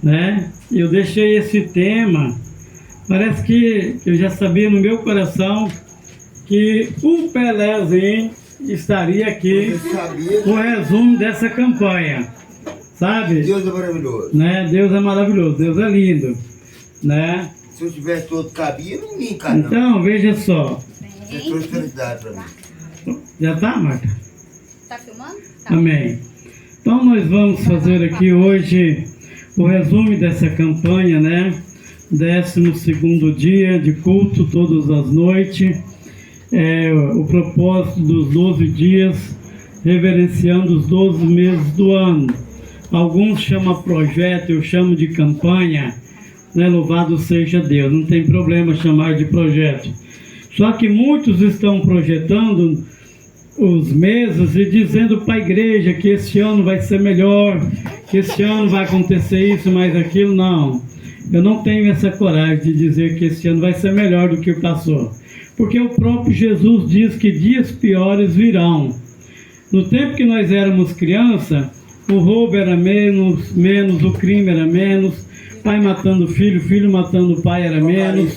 né? Eu deixei esse tema, parece que eu já sabia no meu coração que o Pelézinho estaria aqui com o resumo dessa campanha, sabe? Deus é maravilhoso. Né? Deus é maravilhoso, Deus é lindo, né? Se eu tivesse todo cabinho, não me encara. Então, veja só. Você trouxe felicidade pra mim. Já tá, Marta? Tá filmando? Tá. Amém. Então, nós vamos fazer aqui hoje o resumo dessa campanha, né? 12º dia de culto, todas as noites. O propósito dos 12 dias, reverenciando os 12 meses do ano. Alguns chamam projeto, eu chamo de campanha, né? Louvado seja Deus, não tem problema chamar de projeto. Só que muitos estão projetando os meses e dizendo para a igreja que esse ano vai ser melhor, que esse ano vai acontecer isso, mais aquilo. Não, eu não tenho essa coragem de dizer que esse ano vai ser melhor do que o passou, porque o próprio Jesus diz que dias piores virão. No tempo que nós éramos criança, o roubo era menos, o crime era menos, pai matando filho, filho matando pai era menos,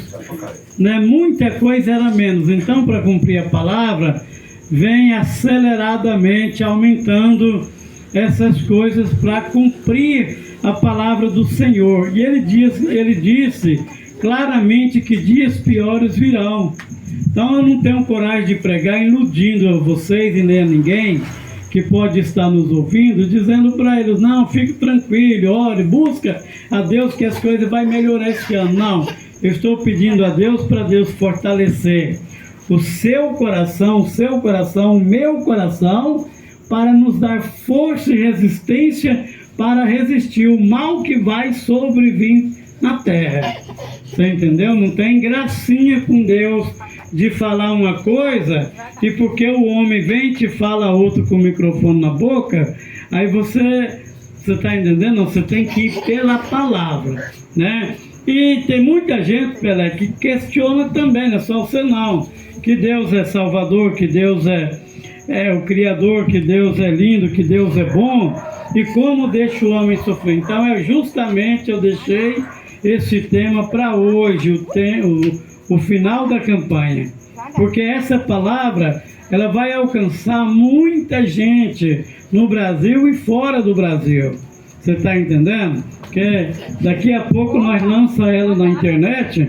né? Muita coisa era menos. Então, para cumprir a palavra, vem aceleradamente aumentando essas coisas para cumprir a palavra do Senhor. E ele disse claramente que dias piores virão. Então eu não tenho coragem de pregar iludindo a vocês e nem a ninguém que pode estar nos ouvindo, dizendo para eles: não, fique tranquilo, ore, busca a Deus que as coisas vão melhorar esse ano. Não, eu estou pedindo a Deus para Deus fortalecer o seu coração, o meu coração, para nos dar força e resistência para resistir o mal que vai sobrevir na terra. Você entendeu? Não tem gracinha com Deus de falar uma coisa e porque o homem vem e te fala outro com o microfone na boca, aí você está entendendo? Não, você tem que ir pela palavra, né? E tem muita gente, Pelé, que questiona também, não é só você não, que Deus é Salvador, que Deus é o Criador, que Deus é lindo, que Deus é bom, e como deixa o homem sofrer. Então justamente eu deixei esse tema para hoje, o final da campanha, porque essa palavra ela vai alcançar muita gente no Brasil e fora do Brasil. Você está entendendo? Porque daqui a pouco nós lançamos ela na internet,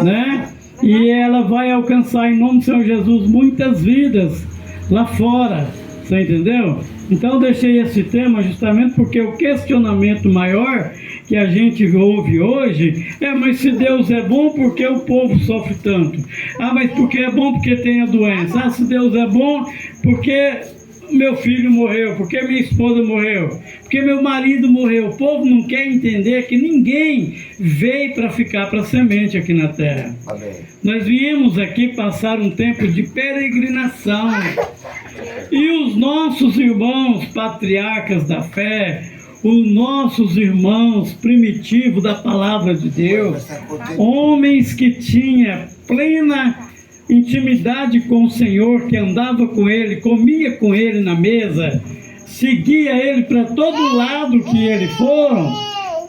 né? E ela vai alcançar em nome do Senhor Jesus muitas vidas lá fora. Você entendeu? Então eu deixei esse tema justamente porque o questionamento maior que a gente ouve hoje mas se Deus é bom, por que o povo sofre tanto? Mas porque é bom, porque tem a doença. Se Deus é bom, porque meu filho morreu, porque minha esposa morreu, porque meu marido morreu. O povo não quer entender que ninguém veio para ficar para semente aqui na terra. Amém. Nós viemos aqui passar um tempo de peregrinação. E os nossos irmãos patriarcas da fé, os nossos irmãos primitivos da palavra de Deus, homens que tinham plena intimidade com o Senhor, que andava com Ele, comia com Ele na mesa, seguia Ele para todo lado que Ele foram,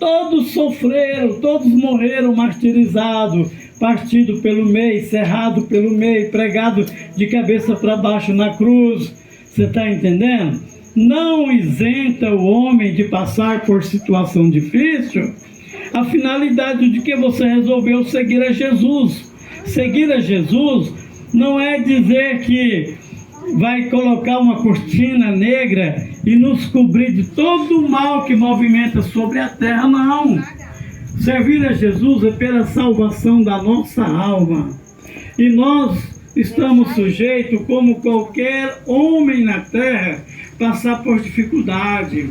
todos sofreram, todos morreram martirizados, partido pelo meio, cerrado pelo meio, pregado de cabeça para baixo na cruz. Você está entendendo? Não isenta o homem de passar por situação difícil a finalidade de que você resolveu seguir a Jesus. Seguir a Jesus não é dizer que vai colocar uma cortina negra e nos cobrir de todo o mal que movimenta sobre a terra, não. Servir a Jesus é pela salvação da nossa alma. E nós estamos sujeitos, como qualquer homem na terra, passar por dificuldade,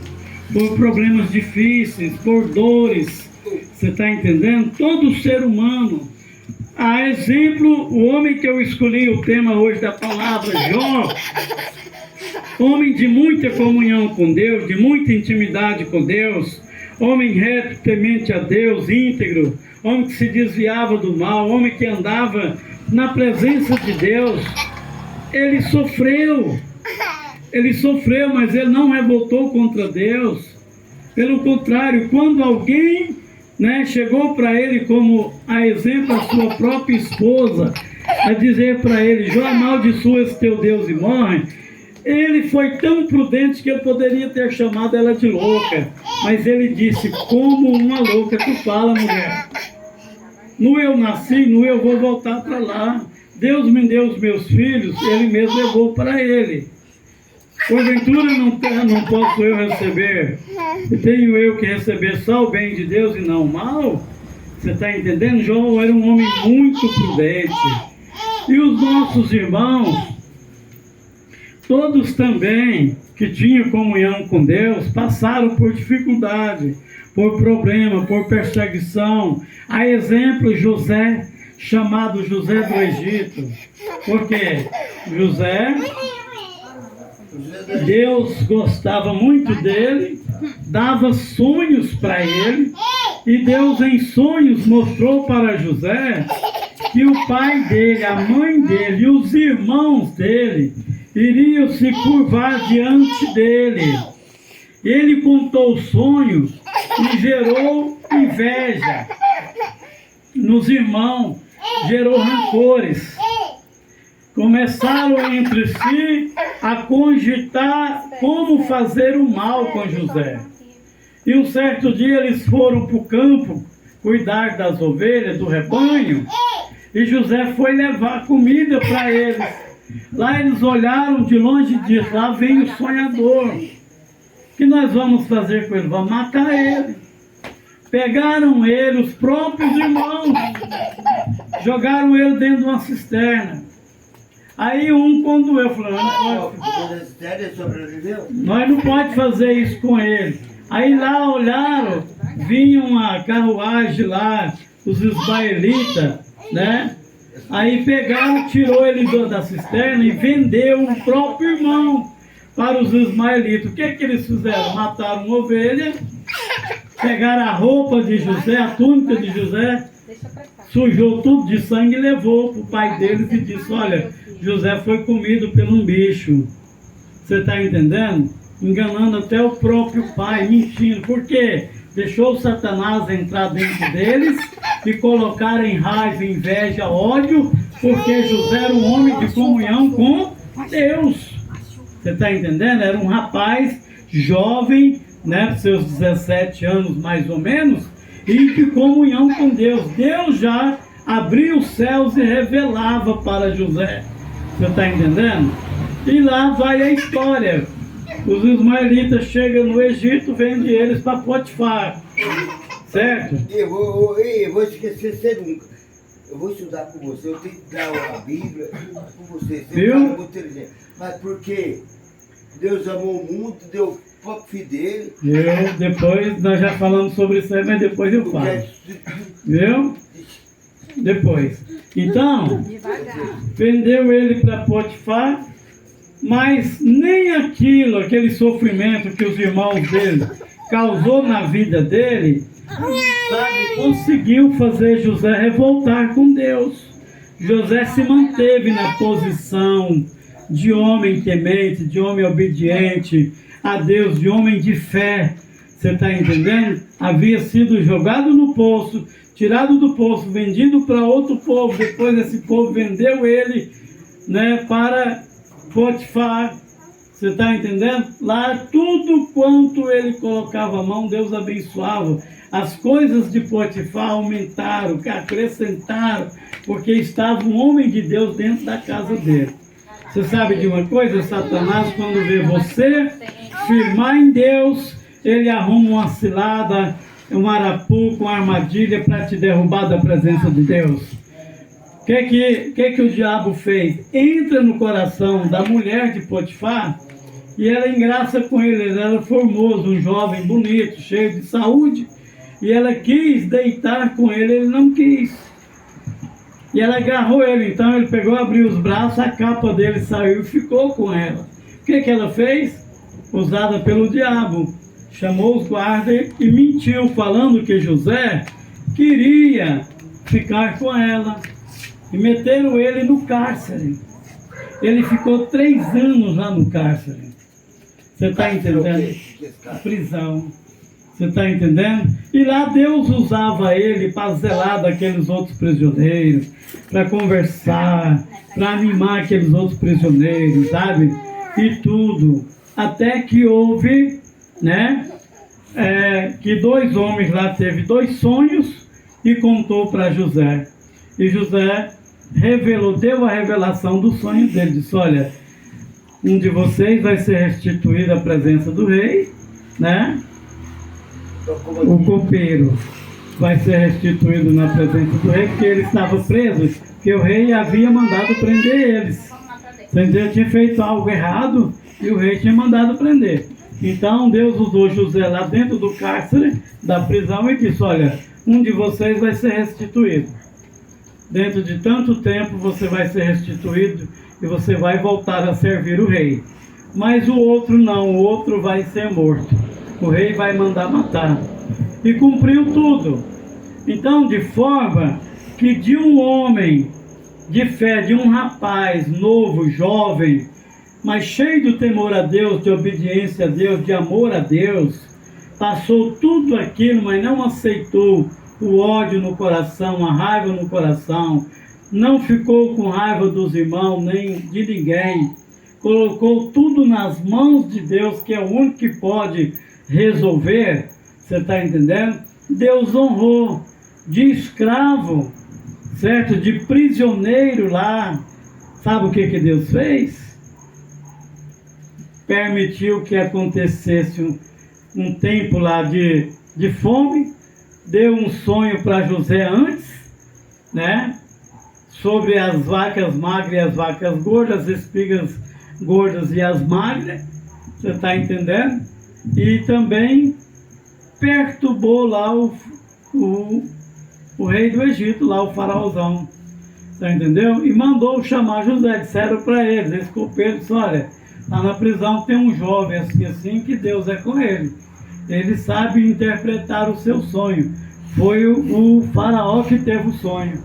por problemas difíceis, por dores. Você está entendendo? Todo ser humano. A exemplo, o homem que eu escolhi o tema hoje da palavra, Jó, homem de muita comunhão com Deus, de muita intimidade com Deus, homem reto, temente a Deus, íntegro, homem que se desviava do mal, homem que andava na presença de Deus. Ele sofreu, mas ele não revoltou contra Deus. Pelo contrário, quando alguém, né, chegou para ele, como a exemplo a sua própria esposa, a dizer para ele: Jó, amaldiçoa esse teu Deus e morre, ele foi tão prudente que ele poderia ter chamado ela de louca, mas ele disse: como uma louca tu fala, mulher. No eu nasci, no eu vou voltar para lá. Deus me deu os meus filhos, ele mesmo levou para ele. Porventura não posso eu receber, tenho eu que receber só o bem de Deus e não o mal? Você está entendendo? Jó era um homem muito prudente. E os nossos irmãos, todos também que tinham comunhão com Deus, passaram por dificuldade, por problema, por perseguição. A exemplo, José, chamado José do Egito. Porque José, Deus gostava muito dele, dava sonhos para ele, e Deus em sonhos mostrou para José que o pai dele, a mãe dele e os irmãos dele iriam se curvar diante dele. Ele contou o sonho e gerou inveja nos irmãos, gerou rancores. Começaram entre si a cogitar como fazer o mal com José. E um certo dia eles foram para o campo cuidar das ovelhas, do rebanho, e José foi levar comida para eles. Lá eles olharam de longe e disseram: lá vem o sonhador. O que nós vamos fazer com ele? Vamos matar ele. Pegaram ele, os próprios irmãos, jogaram ele dentro de uma cisterna. Aí quando eu falei: nós não pode fazer isso com ele. Aí lá olharam, vinha uma carruagem lá, os ismaelitas, né? Aí pegaram, tirou ele da cisterna e vendeu o próprio irmão para os ismaelitas. O que eles fizeram? Mataram uma ovelha, pegaram a roupa de José, a túnica de José, sujou tudo de sangue e levou para o pai deles e disse: olha, José foi comido por um bicho. Você está entendendo? Enganando até o próprio pai, mentindo. Por quê? Deixou Satanás entrar dentro deles e colocar em raiva, inveja, ódio, porque José era um homem de comunhão com Deus. Você está entendendo? Era um rapaz jovem, né, seus 17 anos mais ou menos, e de comunhão com Deus. Deus já abriu os céus e revelava para José. Você está entendendo? E lá vai a história. Os ismaelitas chegam no Egito, vendem eles para Potifar. Certo? Eu vou esquecer você nunca. Eu vou estudar com você, eu tenho que dar a Bíblia com você. Você é um cara muito inteligente. Mas por quê? Deus amou o mundo, deu o próprio filho dele. Depois nós já falamos sobre isso aí, mas depois eu falo. Viu? Depois. Então, vendeu ele para Potifar, mas nem aquele sofrimento que os irmãos dele causou na vida dele, sabe, conseguiu fazer José revoltar com Deus. José se manteve na posição de homem temente, de homem obediente a Deus, de homem de fé. Você está entendendo? Havia sido jogado no poço, tirado do poço, vendido para outro povo. Depois esse povo vendeu ele, né, para Potifar. Você está entendendo? Lá tudo quanto ele colocava a mão, Deus abençoava. As coisas de Potifar aumentaram, acrescentaram, porque estava um homem de Deus dentro da casa dele. Você sabe de uma coisa? Satanás, quando vê você firmar em Deus, ele arruma uma cilada, um arapuco, uma armadilha para te derrubar da presença de Deus. O que o diabo fez? Entra no coração da mulher de Potifar e ela engraça com ele. Ele era formoso, um jovem bonito, cheio de saúde, e ela quis deitar com ele, ele não quis. E ela agarrou ele, então ele pegou, abriu os braços, a capa dele saiu e ficou com ela. O que ela fez? Usada pelo diabo. Chamou os guardas e mentiu, falando que José queria ficar com ela. E meteram ele no cárcere. Ele ficou 3 anos lá no cárcere. Você está entendendo? Prisão. Você está entendendo? E lá Deus usava ele para zelar daqueles outros prisioneiros, para conversar, para animar aqueles outros prisioneiros, sabe? E tudo. Até que houve, né? Que 2 homens lá teve 2 sonhos e contou para José. E José deu a revelação do sonho dele. Disse, olha, um de vocês vai ser restituído à presença do rei, né? O copeiro vai ser restituído na presença do rei, porque ele estava preso, porque o rei havia mandado prender eles. Entendeu? Tinha feito algo errado e o rei tinha mandado prender. Então Deus usou José lá dentro do cárcere, da prisão, e disse, olha, um de vocês vai ser restituído. Dentro de tanto tempo você vai ser restituído e você vai voltar a servir o rei. Mas o outro não, o outro vai ser morto. O rei vai mandar matar. E cumpriu tudo. Então, de forma que de um homem de fé, de um rapaz novo, jovem, mas cheio do temor a Deus, de obediência a Deus, de amor a Deus, passou tudo aquilo, mas não aceitou o ódio no coração, a raiva no coração, não ficou com raiva dos irmãos, nem de ninguém, colocou tudo nas mãos de Deus, que é o único que pode resolver, você está entendendo? Deus honrou, de escravo, certo? De prisioneiro lá, sabe o que Deus fez? Permitiu que acontecesse um tempo lá de fome, deu um sonho para José antes, né? Sobre as vacas magras e as vacas gordas, as espigas gordas e as magras, você está entendendo? E também perturbou lá o rei do Egito, lá o faraozão, tá entendeu? E mandou chamar José, disseram para eles, esse copeiro disse, olha, lá na prisão tem um jovem assim, que Deus é com ele. Ele sabe interpretar o seu sonho. Foi o faraó que teve o sonho,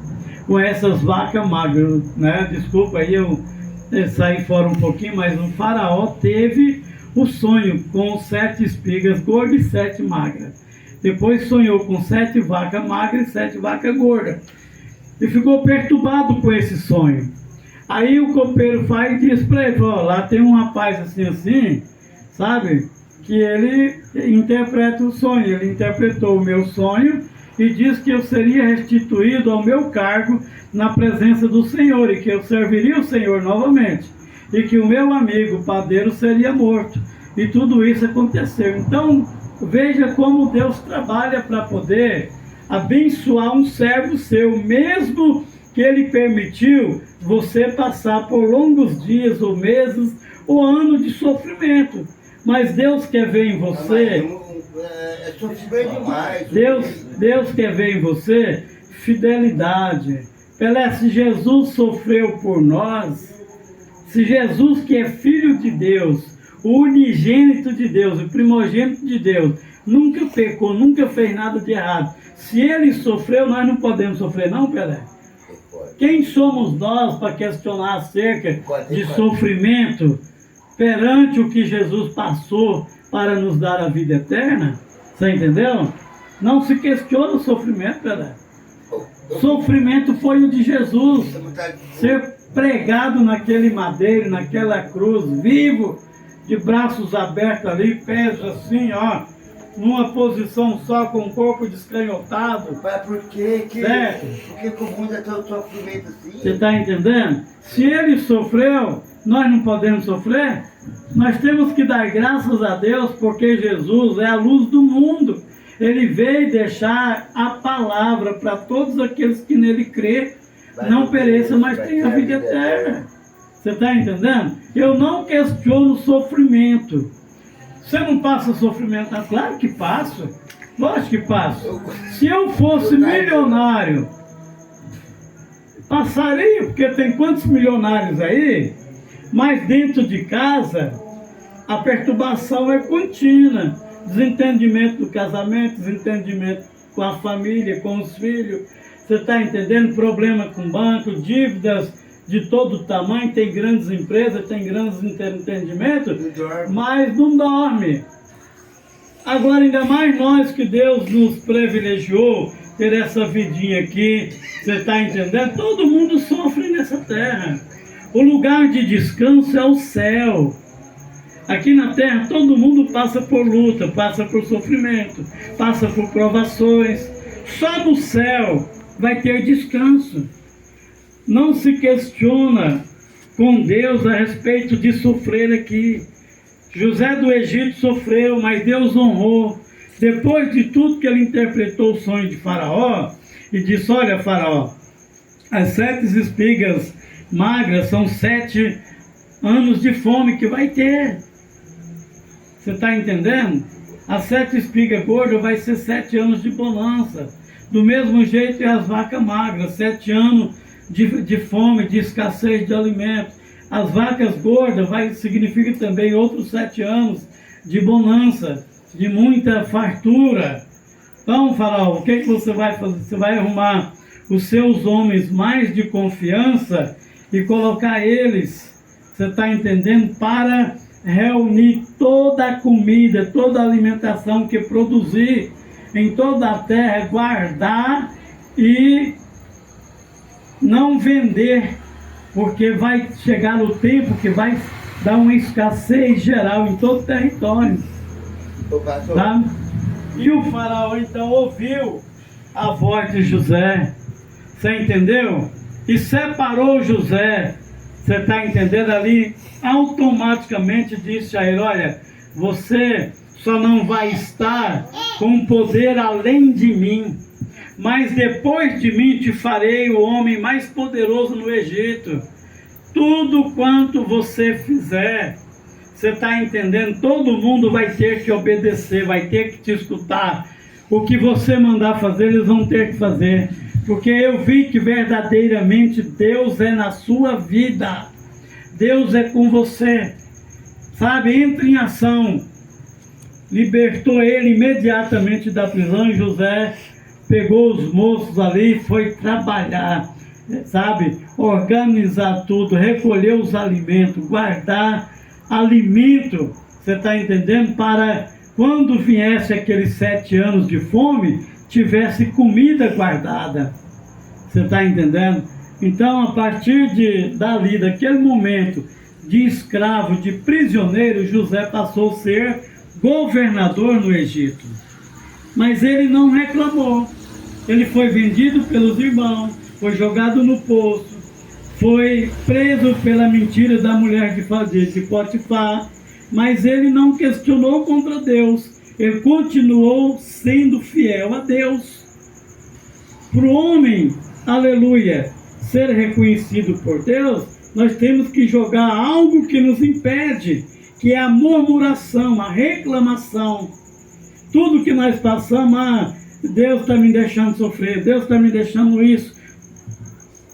com essas vacas magras, né? Desculpa aí eu saí fora um pouquinho, mas o faraó teve o sonho com 7 espigas gordas e 7 magras. Depois sonhou com 7 vacas magras e 7 vacas gordas. E ficou perturbado com esse sonho. Aí o copeiro vai e diz para ele, ó, lá tem um rapaz assim, sabe? Que ele interpreta o sonho. Ele interpretou o meu sonho e diz que eu seria restituído ao meu cargo na presença do Senhor e que eu serviria o Senhor novamente. E que o meu amigo padeiro seria morto. E tudo isso aconteceu. Então, veja como Deus trabalha para poder abençoar um servo seu, mesmo que ele permitiu você passar por longos dias, ou meses, ou anos de sofrimento. Mas Deus quer ver em você... É sofrimento demais. Deus quer ver em você fidelidade. Pelé, se Jesus sofreu por nós, se Jesus, que é Filho de Deus, o unigênito de Deus, o primogênito de Deus, nunca pecou, nunca fez nada de errado. Se ele sofreu, nós não podemos sofrer não, Pelé? Quem somos nós para questionar acerca de sofrimento perante o que Jesus passou para nos dar a vida eterna? Você entendeu? Não se questiona o sofrimento, Pelé. Sofrimento foi o de Jesus, ser pregado naquele madeiro, naquela cruz, vivo, de braços abertos ali, pés assim, ó, numa posição só, com o corpo descanhotado. Mas por que o mundo é tão sofrimento assim? Você está entendendo? Se ele sofreu, nós não podemos sofrer? Nós temos que dar graças a Deus, porque Jesus é a luz do mundo. Ele veio deixar a palavra para todos aqueles que nele crê, não pereçam, mas tenham a vida eterna. Você está entendendo? Eu não questiono o sofrimento. Você não passa sofrimento? Não? Claro que passo. Lógico que passo. Se eu fosse milionário, passaria, porque tem quantos milionários aí? Mas dentro de casa, a perturbação é contínua. Desentendimento do casamento, desentendimento com a família, com os filhos. Você está entendendo? Problema com o banco, dívidas de todo tamanho, tem grandes empresas, tem grandes entendimentos, mas não dorme. Agora, ainda mais nós que Deus nos privilegiou ter essa vidinha aqui, você está entendendo? Todo mundo sofre nessa terra. O lugar de descanso é o céu. Aqui na terra todo mundo passa por luta, passa por sofrimento, passa por provações. Só no céu vai ter descanso. Não se questiona com Deus a respeito de sofrer aqui. José do Egito sofreu, mas Deus honrou. Depois de tudo que ele interpretou o sonho de Faraó, e disse: olha, Faraó, as 7 espigas magras são 7 anos de fome que vai ter. Você está entendendo? As 7 espigas gordas vai ser 7 anos de bonança. Do mesmo jeito é as vacas magras, 7 anos de fome, de escassez de alimento. As vacas gordas significa também outros 7 anos de bonança, de muita fartura. Então, Faraó, o que você vai fazer? Você vai arrumar os seus homens mais de confiança e colocar eles, você está entendendo, para reunir toda a comida, toda a alimentação que produzir em toda a terra, guardar e não vender, porque vai chegar o tempo que vai dar uma escassez geral em todo o território. Tá? E o faraó então ouviu a voz de José, você entendeu? E separou José, você está entendendo ali? Automaticamente disse a ele: olha, você só não vai estar com poder além de mim, mas depois de mim te farei o homem mais poderoso no Egito. Tudo quanto você fizer, você está entendendo? Todo mundo vai ter que obedecer, vai ter que te escutar. O que você mandar fazer, eles vão ter que fazer. Porque eu vi que verdadeiramente Deus é na sua vida. Deus é com você. Sabe, entre em ação. Libertou ele imediatamente da prisão. José pegou os moços ali e foi trabalhar. Sabe, organizar tudo, recolher os alimentos, guardar alimento, você está entendendo? Para quando viesse aqueles 7 anos de fome, tivesse comida guardada. Você está entendendo? Então, a partir dali, daquele momento de escravo, de prisioneiro, José passou a ser governador no Egito. Mas ele não reclamou. Ele foi vendido pelos irmãos, foi jogado no poço, foi preso pela mentira da mulher de Potifar, mas ele não questionou contra Deus, ele continuou sendo fiel a Deus. Para o homem, aleluia, ser reconhecido por Deus, nós temos que jogar algo que nos impede, que é a murmuração, a reclamação. Tudo que nós passamos, Deus está me deixando sofrer, Deus está me deixando isso.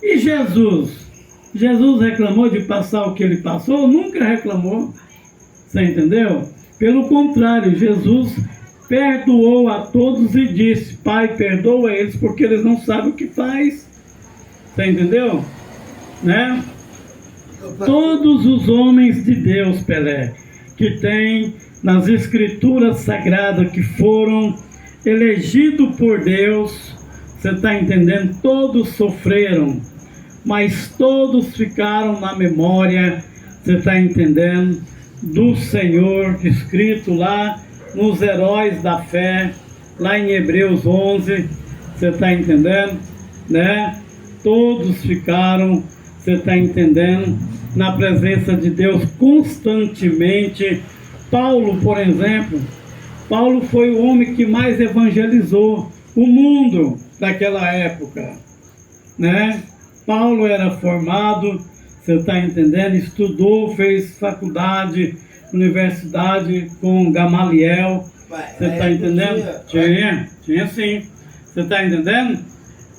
E Jesus? Jesus reclamou de passar o que ele passou? Nunca reclamou. Você entendeu? Pelo contrário, Jesus perdoou a todos e disse: Pai, perdoa eles porque eles não sabem o que faz. Você entendeu? Né? Todos os homens de Deus, Pelé, que tem nas escrituras sagradas, que foram elegidos por Deus, você está entendendo? Todos sofreram, mas todos ficaram na memória, você está entendendo? Do Senhor, escrito lá nos heróis da fé, lá em Hebreus 11, você está entendendo? Né? Todos ficaram, você está entendendo? Na presença de Deus constantemente. Paulo, por exemplo, Paulo foi o homem que mais evangelizou o mundo daquela época, né? Paulo era formado, você está entendendo? Estudou, fez faculdade, universidade com Gamaliel, você está entendendo? Tinha sim, você está entendendo?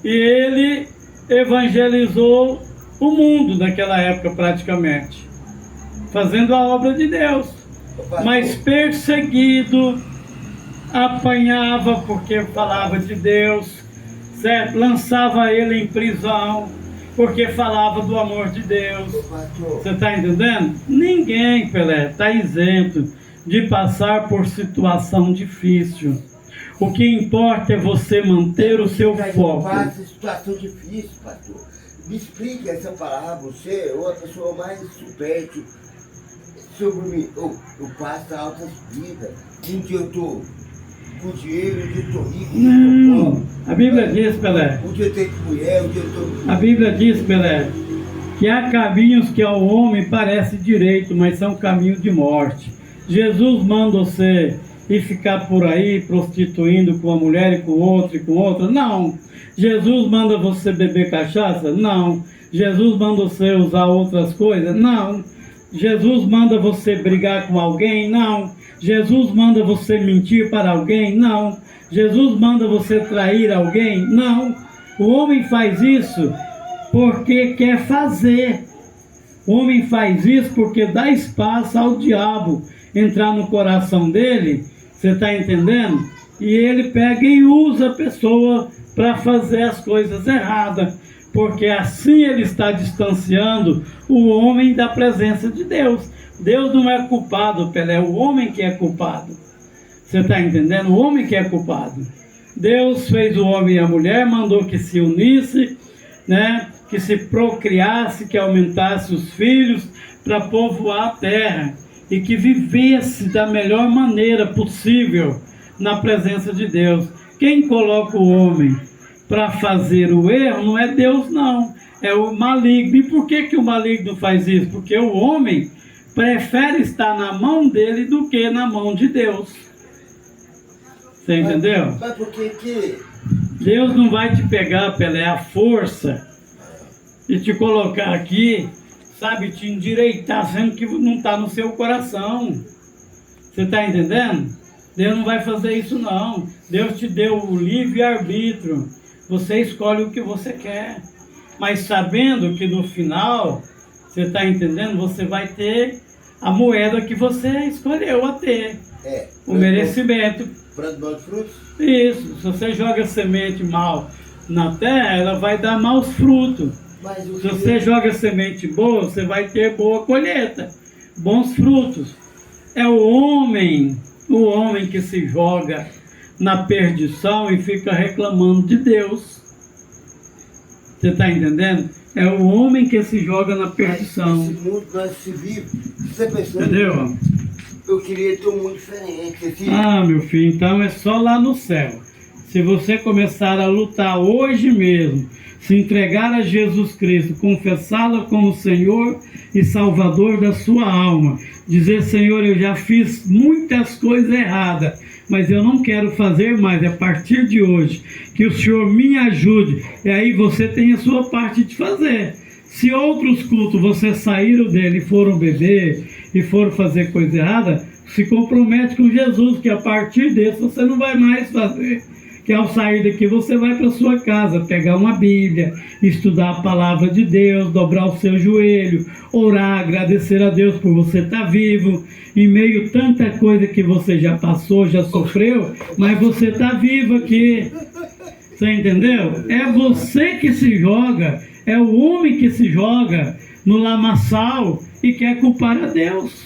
E ele evangelizou o mundo daquela época praticamente, fazendo a obra de Deus, mas perseguido, apanhava porque falava de Deus, certo? Lançava ele em prisão porque falava do amor de Deus. Você está entendendo? Ninguém, Pelé, está isento de passar por situação difícil. O que importa é você manter o seu foco. Passa situação difícil, pastor. Me explique essa palavra. Você é uma pessoa mais superte sobre mim. Eu passo altas vidas. Um dia eu estou com dinheiro, um dia eu estou rico. Não, a Bíblia diz, Pelé. Um dia eu tenho mulher, um dia eu estou... A Bíblia diz, Pelé, que há caminhos que ao homem parece direito, mas são caminhos de morte. Jesus manda você ir ficar por aí prostituindo com uma mulher e com outra e com outra? Não. Jesus manda você beber cachaça? Não. Jesus manda você usar outras coisas? Não. Jesus manda você brigar com alguém? Não. Jesus manda você mentir para alguém? Não. Jesus manda você trair alguém? Não. O homem faz isso porque quer fazer. O homem faz isso porque dá espaço ao diabo entrar no coração dele, você está entendendo? E ele pega e usa a pessoa para fazer as coisas erradas, porque assim ele está distanciando o homem da presença de Deus. Deus não é culpado, Pelé, é o homem que é culpado. Você está entendendo? O homem que é culpado. Deus fez o homem e a mulher, mandou que se unisse, né? Que se procriasse, que aumentasse os filhos para povoar a terra e que vivesse da melhor maneira possível na presença de Deus. Quem coloca o homem para fazer o erro não é Deus, não, é o maligno. E por que o maligno faz isso? Porque o homem prefere estar na mão dele do que na mão de Deus. Você entendeu? Mas por que Deus não vai te pegar pela força e te colocar aqui, sabe, te endireitar, sendo que não está no seu coração. Você está entendendo? Deus não vai fazer isso, não. Deus te deu o livre-arbítrio. Você escolhe o que você quer. Mas sabendo que no final, você está entendendo, você vai ter a moeda que você escolheu a ter. O merecimento. Planta maus frutos? Isso. Se você joga semente mal na terra, ela vai dar maus frutos. Se você joga semente boa, você vai ter boa colheita, bons frutos. É o homem que se joga na perdição e fica reclamando de Deus. Você está entendendo? É o homem que se joga na perdição. Esse mundo nós se vive. Você pensou? Entendeu? Eu queria ter um mundo diferente. Assim. Ah, meu filho, então é só lá no céu. Se você começar a lutar hoje mesmo, se entregar a Jesus Cristo, confessá-lo como Senhor e Salvador da sua alma, dizer: Senhor, eu já fiz muitas coisas erradas, mas eu não quero fazer mais, a partir de hoje, que o Senhor me ajude. E aí você tem a sua parte de fazer. Se outros cultos você saíram dele e foram beber e foram fazer coisa errada, se compromete com Jesus, que a partir desse você não vai mais fazer. Que ao sair daqui você vai para sua casa, pegar uma Bíblia, estudar a palavra de Deus, dobrar o seu joelho, orar, agradecer a Deus por você estar vivo, em meio a tanta coisa que você já passou, já sofreu, mas você está vivo aqui. Você entendeu? É você que se joga, é o homem que se joga no lamaçal e quer culpar a Deus.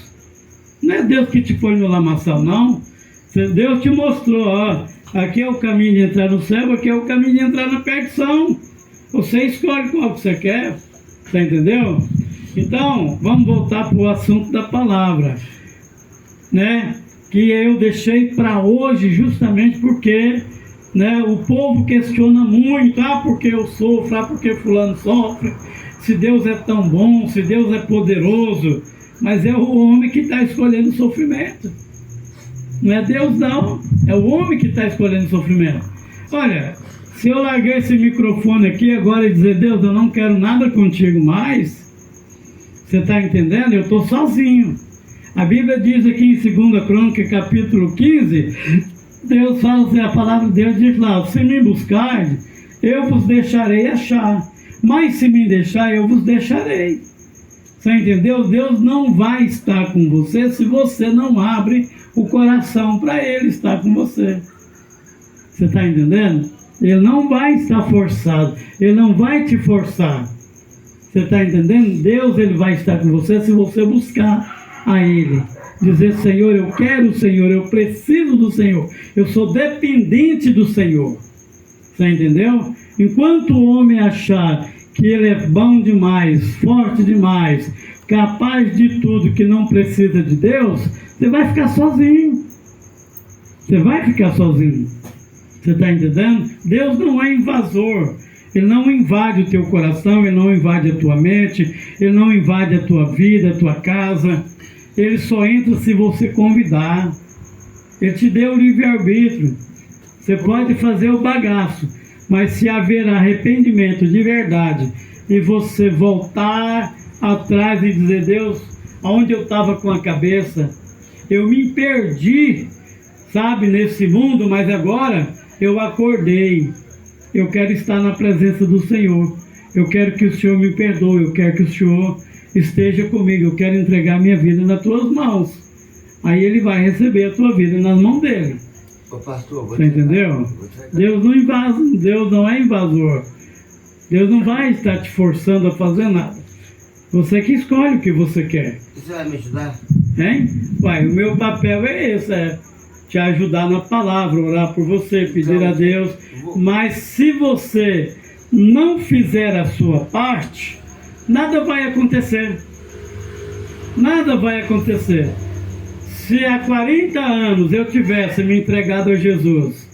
Não é Deus que te põe no lamaçal, não. Deus te mostrou, ó, aqui é o caminho de entrar no céu, aqui é o caminho de entrar na perdição. Você escolhe qual que você quer. Você entendeu? Então, vamos voltar para o assunto da palavra, né? Que eu deixei para hoje justamente porque, né, o povo questiona muito. Ah, porque eu sofro, ah, porque fulano sofre. Se Deus é tão bom, se Deus é poderoso. Mas é o homem que está escolhendo o sofrimento. Não é Deus, não. É o homem que está escolhendo o sofrimento. Olha, se eu largar esse microfone aqui agora e dizer: Deus, eu não quero nada contigo mais, você está entendendo? Eu estou sozinho. A Bíblia diz aqui em 2 Crônica, capítulo 15, Deus fala assim, a palavra de Deus diz lá: se me buscar, eu vos deixarei achar. Mas se me deixar, eu vos deixarei. Você entendeu? Deus não vai estar com você se você não abre o coração para Ele estar com você. Você está entendendo? Ele não vai estar forçado. Ele não vai te forçar. Você está entendendo? Deus, Ele vai estar com você se você buscar a Ele. dizer: Senhor, eu quero o Senhor, eu preciso do Senhor, eu sou dependente do Senhor. Você entendeu? Enquanto o homem achar que ele é bom demais, forte demais, capaz de tudo, que não precisa de Deus, você vai ficar sozinho. Você vai ficar sozinho. Você está entendendo? Deus não é invasor. Ele não invade o teu coração, ele não invade a tua mente, ele não invade a tua vida, a tua casa. Ele só entra se você convidar. Ele te deu o livre-arbítrio. Você pode fazer o bagaço, mas se haver arrependimento de verdade e você voltar atrás e dizer: Deus, aonde eu estava com a cabeça? Eu me perdi, sabe, nesse mundo, mas agora eu acordei. Eu quero estar na presença do Senhor. Eu quero que o Senhor me perdoe. Eu quero que o Senhor esteja comigo. Eu quero entregar minha vida nas tuas mãos. Aí ele vai receber a tua vida nas mãos dele. Ô, pastor, Você entendeu? Deus não invasa, Deus não é invasor. Deus não vai estar te forçando a fazer nada. Você que escolhe o que você quer. Você vai me ajudar? Hein? Uai, o meu papel é esse, é te ajudar na palavra, orar por você, pedir a Deus. Mas se você não fizer a sua parte, nada vai acontecer. Nada vai acontecer. Se há 40 anos eu tivesse me entregado a Jesus,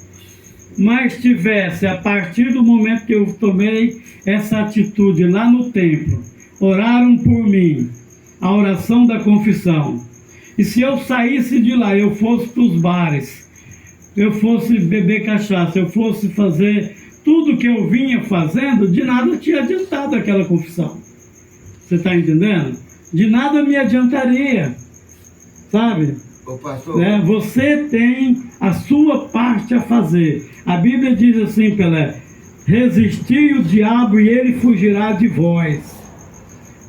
mas tivesse, a partir do momento que eu tomei essa atitude lá no templo, oraram por mim, a oração da confissão, e se eu saísse de lá, eu fosse para os bares, eu fosse beber cachaça, eu fosse fazer tudo que eu vinha fazendo, de nada tinha adiantado aquela confissão. Você está entendendo? De nada me adiantaria, sabe? Ô, pastor. Né? Você tem a sua parte a fazer. A Bíblia diz assim, Pelé: resistir o diabo e ele fugirá de vós.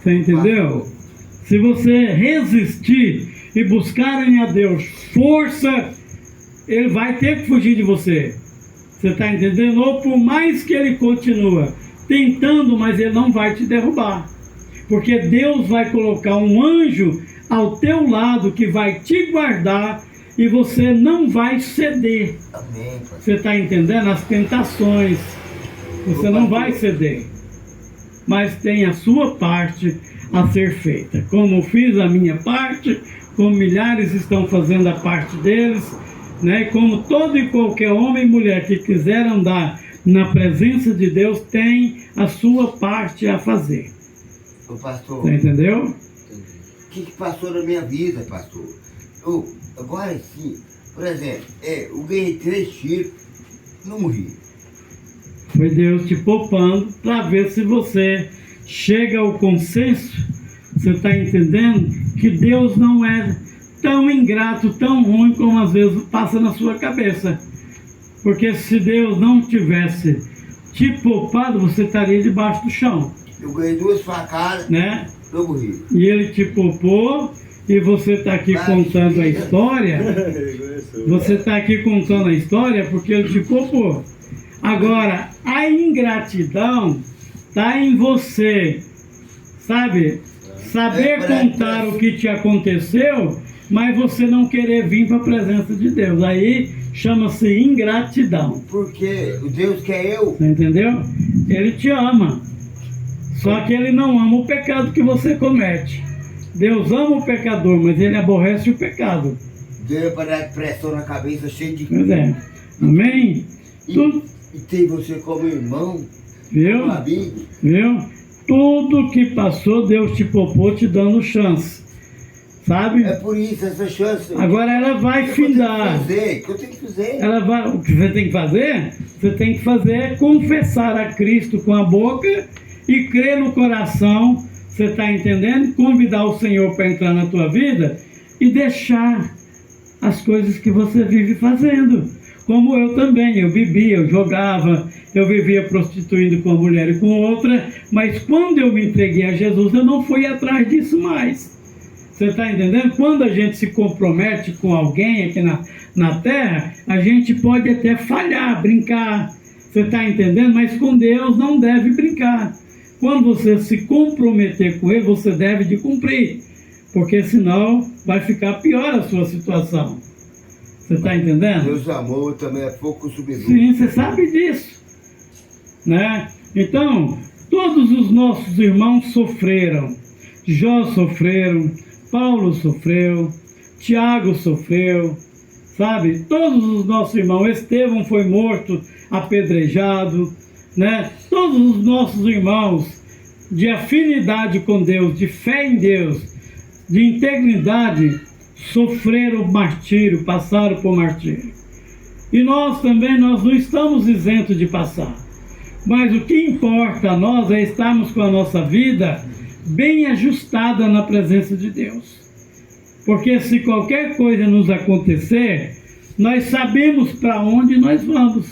Você entendeu? Pastor. Se você resistir e buscarem a Deus força, ele vai ter que fugir de você. Você está entendendo? Ou por mais que ele continue tentando, mas ele não vai te derrubar. Porque Deus vai colocar um anjo ao teu lado que vai te guardar e você não vai ceder. Amém, pastor. Você está entendendo? As tentações. Você não vai ceder. Mas tem a sua parte a ser feita. Como fiz a minha parte, como milhares estão fazendo a parte deles, né? Como todo e qualquer homem e mulher que quiser andar na presença de Deus tem a sua parte a fazer. Ô, pastor. Você entendeu? O que passou na minha vida, pastor? Agora sim, por exemplo, eu ganhei 3 tiros, não morri. Foi Deus te poupando para ver se você chega ao consenso. Você está entendendo que Deus não é tão ingrato, tão ruim como às vezes passa na sua cabeça. Porque se Deus não tivesse te poupado, você estaria debaixo do chão. Eu ganhei 2 facadas, Né? não morri. E ele te poupou e você está aqui contando a história. Você está aqui contando a história porque ele te poupou. Agora, a ingratidão está em você, sabe? Saber contar o que te aconteceu, mas você não querer vir para a presença de Deus. Aí chama-se ingratidão. Porque o Deus quer eu. Você entendeu? Ele te ama. Só que ele não ama o pecado que você comete. Deus ama o pecador, mas ele aborrece o pecado. Deus é para dar pressão na cabeça, cheio de... Pois é. Amém? Tudo, E tem você como irmão, viu? como amigo. Viu? Tudo que passou, Deus te poupou, te dando chance. Sabe? É por isso, essa chance. Agora ela vai findar. O que eu tenho que fazer? Ela vai, o que você tem que fazer? Você tem que fazer é confessar a Cristo com a boca e crer no coração. Você está entendendo? Convidar o Senhor para entrar na tua vida e deixar as coisas que você vive fazendo. Como eu também, eu bebia, eu jogava, eu vivia prostituindo com uma mulher e com outra, mas quando eu me entreguei a Jesus, eu não fui atrás disso mais. Você está entendendo? Quando a gente se compromete com alguém aqui na terra, a gente pode até falhar, brincar. Você está entendendo? Mas com Deus não deve brincar. Quando você se comprometer com Ele, você deve de cumprir. porque senão vai ficar pior a sua situação. Você está entendendo? Deus amou também é fogo consumidor. Sim, você sabe disso, né? Então, todos os nossos irmãos sofreram. Jó sofreram, Paulo sofreu, Tiago sofreu, sabe? Todos os nossos irmãos, Estevão foi morto, apedrejado, né? Todos os nossos irmãos de afinidade com Deus, de fé em Deus, de integridade, sofreram martírio, passaram por martírio. E nós também, nós não estamos isentos de passar. Mas o que importa a nós é estarmos com a nossa vida bem ajustada na presença de Deus. Porque se qualquer coisa nos acontecer, nós sabemos para onde nós vamos.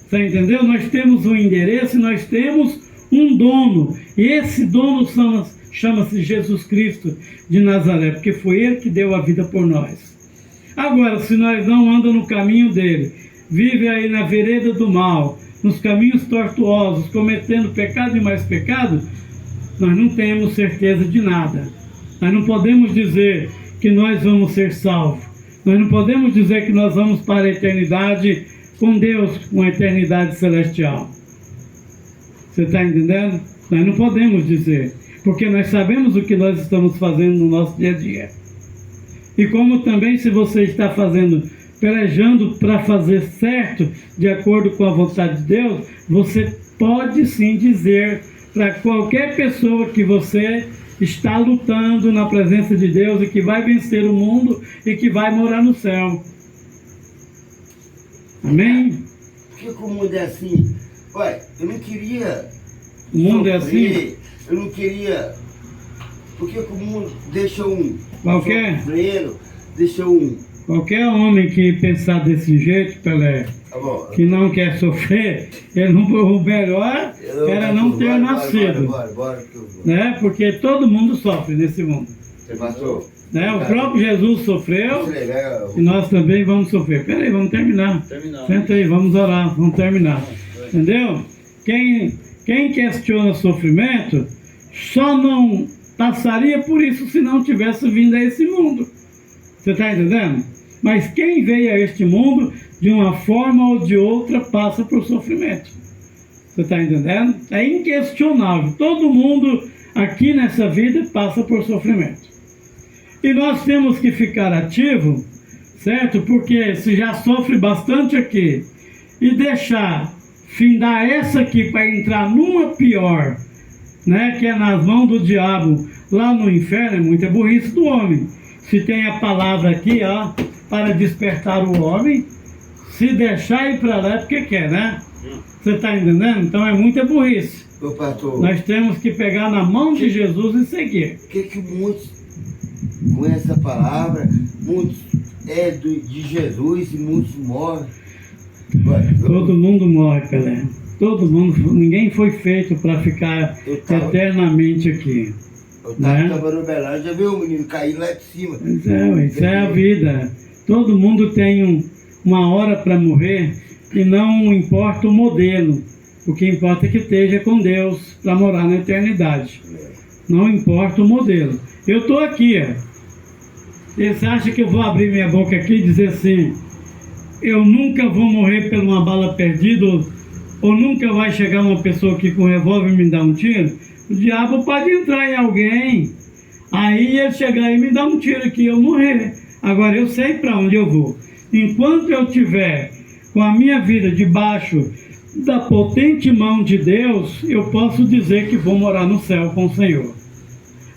Você entendeu? Nós temos um endereço e nós temos um dono. E esse dono chama-se Jesus Cristo de Nazaré, porque foi Ele que deu a vida por nós. Agora, se nós não andamos no caminho dele, vive aí na vereda do mal, nos caminhos tortuosos, cometendo pecado e mais pecado, nós não temos certeza de nada. Nós não podemos dizer que nós vamos ser salvos. Nós não podemos dizer que nós vamos para a eternidade com Deus, uma eternidade celestial. Você está entendendo? Nós não podemos dizer, porque nós sabemos o que nós estamos fazendo no nosso dia a dia. E como também, se você está pelejando para fazer certo, de acordo com a vontade de Deus, você pode sim dizer para qualquer pessoa que você está lutando na presença de Deus e que vai vencer o mundo e que vai morar no céu. Amém? Por que o mundo é assim? Olha, eu não queria... O mundo é sofrer, assim? Eu não queria... Por que o mundo deixa Qualquer? sofrendo, deixa Qualquer homem que pensar desse jeito, Pelé, Tá bom. que não quer sofrer, o melhor era não ter nascido. Bora, que eu vou. Né? Porque todo mundo sofre nesse mundo. Você passou? Né? O próprio Jesus sofreu Isso é legal. e nós também vamos sofrer. Peraí, vamos terminar. Senta aí, vamos orar, vamos terminar. Entendeu? Quem questiona sofrimento só não passaria por isso se não tivesse vindo a esse mundo. Você está entendendo? Mas quem veio a este mundo, de uma forma ou de outra, passa por sofrimento. Você está entendendo? É inquestionável. Todo mundo aqui nessa vida passa por sofrimento. E nós temos que ficar ativo, certo? Porque se já sofre bastante aqui, e deixar findar essa aqui para entrar numa pior, né? Que é nas mãos do diabo, lá no inferno, é muita burrice do homem. Se tem a palavra aqui, ó, para despertar o homem, se deixar ir para lá é porque quer, né? Você está entendendo? Então é muita burrice. Meu pastor, Nós temos que pegar na mão de Jesus e seguir. por que muitos, com essa palavra, muitos de Jesus e muitos morrem? Todo mundo morre, Pelé. Todo mundo, ninguém foi feito para ficar eternamente aqui. Eu estava Né? no Belém, já viu o menino cair lá de cima. Isso é a vida. Todo mundo tem uma hora para morrer e não importa o modelo. O que importa é que esteja com Deus para morar na eternidade. Não importa o modelo. Eu estou aqui, ó. E você acha que eu vou abrir minha boca aqui e dizer assim: eu nunca vou morrer por uma bala perdida, ou nunca vai chegar uma pessoa aqui com um revólver e me dar um tiro? O diabo pode entrar em alguém, aí ele chegar e me dar um tiro aqui e eu morrer. Agora eu sei para onde eu vou. Enquanto eu estiver com a minha vida debaixo da potente mão de Deus, eu posso dizer que vou morar no céu com o Senhor.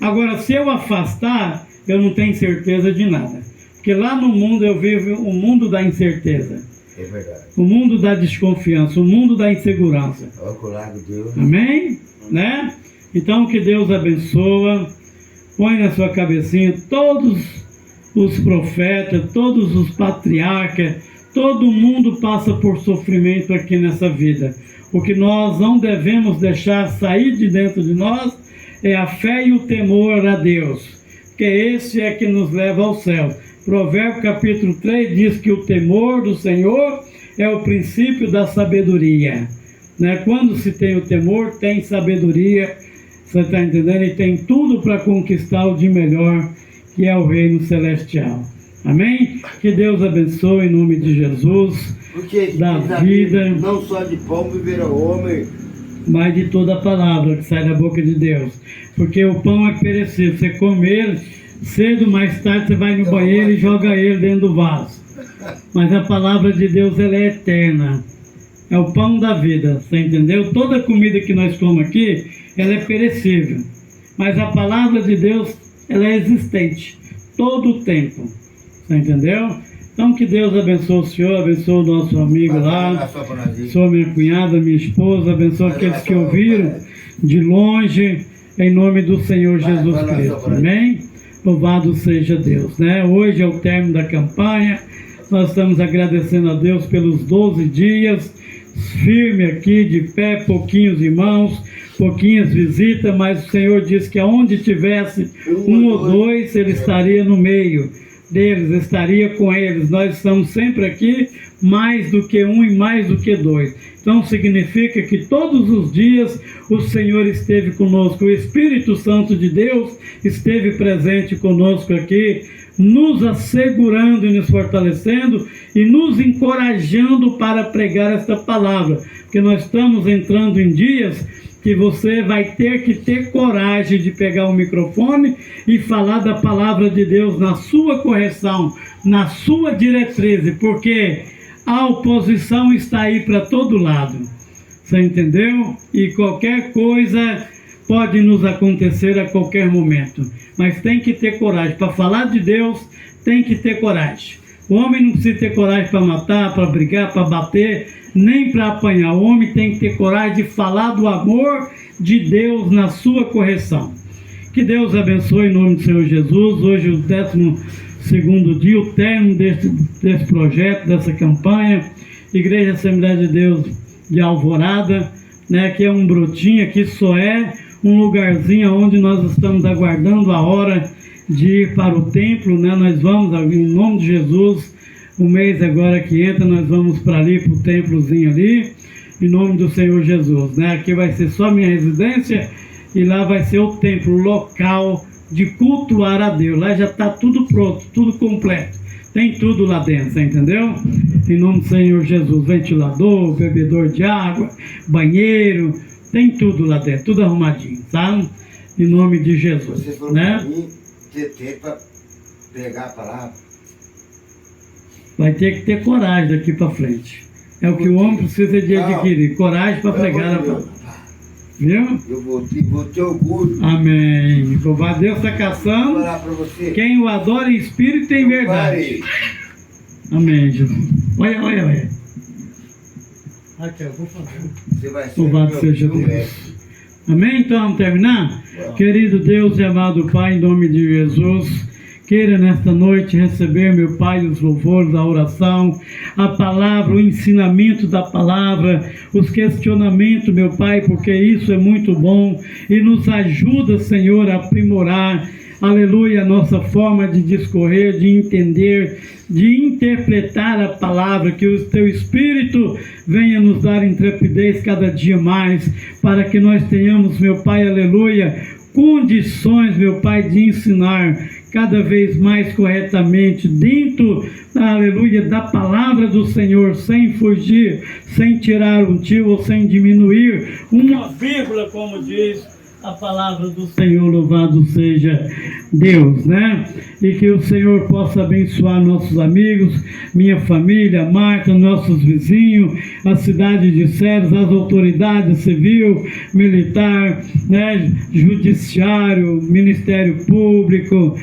Agora, se eu afastar, eu não tenho certeza de nada. Porque lá no mundo eu vivo o mundo da incerteza. É verdade. O mundo da desconfiança, o mundo da insegurança. Olha o lado de Deus. Amém? Né? Então que Deus abençoa. Põe na sua cabecinha todos os profetas, todos os patriarcas, todo mundo passa por sofrimento aqui nessa vida. O que nós não devemos deixar sair de dentro de nós é a fé e o temor a Deus, porque esse é que nos leva ao céu. Provérbios capítulo 3 diz que o temor do Senhor é o princípio da sabedoria. Né? Quando se tem o temor, tem sabedoria. Você está entendendo? E tem tudo para conquistar o de melhor, que é o reino celestial. Amém? Que Deus abençoe em nome de Jesus. Porque da diz a vida, Bíblia, não só de pão viverá o homem. mas de toda a palavra que sai da boca de Deus. Porque o pão é perecível. Você come ele, cedo, mais tarde você vai no banheiro e joga ele dentro do vaso. Mas a palavra de Deus, ela é eterna. É o pão da vida, você entendeu? Toda comida que nós comemos aqui, ela é perecível. Mas a palavra de Deus, ela é existente. Todo o tempo. Você entendeu? Então que Deus abençoe o senhor, abençoe o nosso amigo lá, abençoe minha cunhada, minha esposa, abençoe aqueles que ouviram de longe, em nome do Senhor Jesus Cristo. Amém? Louvado seja Deus, né? Hoje é o término da campanha. Nós estamos agradecendo a Deus pelos 12 dias, firme aqui, de pé, pouquinhos irmãos, pouquinhas visitas, mas o Senhor disse que aonde tivesse um ou dois, Ele estaria no meio deles, estaria com eles. Nós estamos sempre aqui, mais do que um e mais do que dois. Então significa que todos os dias o Senhor esteve conosco, o Espírito Santo de Deus esteve presente conosco aqui, nos assegurando e nos fortalecendo e nos encorajando para pregar esta palavra, porque nós estamos entrando em dias que você vai ter que ter coragem de pegar o microfone e falar da palavra de Deus na sua correção, na sua diretriz, porque a oposição está aí para todo lado, você entendeu? E qualquer coisa pode nos acontecer a qualquer momento, mas tem que ter coragem. Para falar de Deus, tem que ter coragem. O homem não precisa ter coragem para matar, para brigar, para bater, nem para apanhar. O homem tem que ter coragem de falar do amor de Deus na sua correção. Que Deus abençoe em nome do Senhor Jesus. Hoje o 12º dia, o término desse projeto, dessa campanha. Igreja Assembleia de Deus de Alvorada, né, que é um brotinho, aqui só é um lugarzinho onde nós estamos aguardando a hora de ir para o templo, né? Nós vamos, em nome de Jesus, o mês agora que entra, nós vamos para ali, para o templozinho ali, em nome do Senhor Jesus, né? Aqui vai ser só minha residência e lá vai ser o templo, o local de cultuar a Deus. Lá já está tudo pronto, tudo completo. Tem tudo lá dentro, entendeu? Em nome do Senhor Jesus, ventilador, bebedor de água, banheiro, tem tudo lá dentro, tudo arrumadinho, tá? Em nome de Jesus, você falou né? para mim ter tempo para pregar a palavra. Vai ter que ter coragem daqui para frente. É o que o homem precisa de adquirir, coragem para pregar a palavra. Viu? Eu vou ter orgulho. Amém. Louvado a Deus, está Vou caçando falar para você. quem o adora em espírito e em verdade. Amém, Jesus. Olha. Aqui, eu vou fazer. Você vai ser Louvado meu seja filho, Deus. Amém? Então vamos terminar? Querido Deus e amado Pai, em nome de Jesus, queira nesta noite receber, meu Pai, os louvores, a oração, a palavra, o ensinamento da palavra, os questionamentos, meu Pai, porque isso é muito bom e nos ajuda, Senhor, a aprimorar, aleluia, a nossa forma de discorrer, de entender, de interpretar a palavra, que o Teu Espírito venha nos dar intrepidez cada dia mais, para que nós tenhamos, meu Pai, aleluia, condições, meu Pai, de ensinar cada vez mais corretamente dentro, aleluia, da palavra do Senhor, sem fugir, sem tirar um tio ou sem diminuir uma vírgula, como diz a palavra do Senhor. Louvado seja Deus, né? E que o Senhor possa abençoar nossos amigos, minha família, Marta, nossos vizinhos, a cidade de Ceres, as autoridades civil, militar, né? Judiciário, Ministério Público,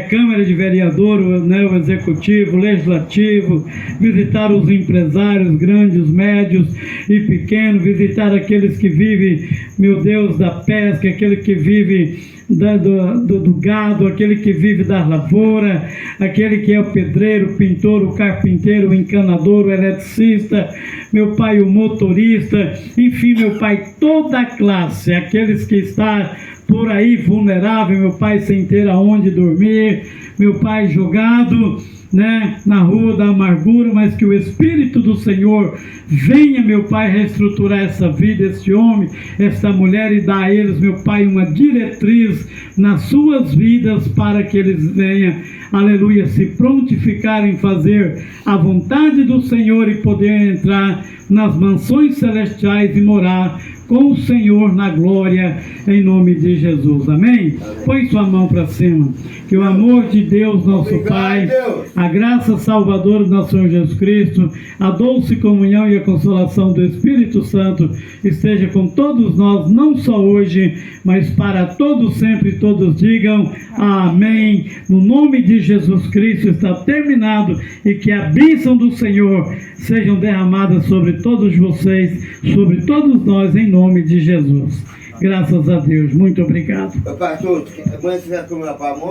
Câmara de Vereadores, né? O Executivo, Legislativo, visitar os empresários grandes, médios e pequenos, visitar aqueles que vivem, meu Deus, da pesca, aquele que vive do gado, aquele que vive da lavoura, aquele que é o pedreiro, o pintor, o carpinteiro, o encanador, o eletricista, meu Pai, o motorista, enfim, meu Pai, toda a classe, aqueles que estão por aí vulnerável, meu Pai, sem ter aonde dormir, meu Pai, jogado né, na rua da amargura, mas que o Espírito do Senhor venha, meu Pai, reestruturar essa vida, esse homem, essa mulher, e dar a eles, meu Pai, uma diretriz nas suas vidas, para que eles venham, aleluia, se prontificarem em fazer a vontade do Senhor e poder entrar nas mansões celestiais e morar com o Senhor na glória, em nome de Jesus. Amém? Põe sua mão para cima. Que o amor de Deus, nosso Pai, a graça salvadora do nosso Senhor Jesus Cristo, a doce comunhão e a consolação do Espírito Santo esteja com todos nós, não só hoje, mas para todos sempre. Todos digam amém. No nome de Jesus Cristo está terminado, e que a bênção do Senhor sejam derramadas sobre todos vocês, sobre todos nós, em nome de Jesus. Graças a Deus. Muito obrigado. Pastor, amanhã você vai comer a mão?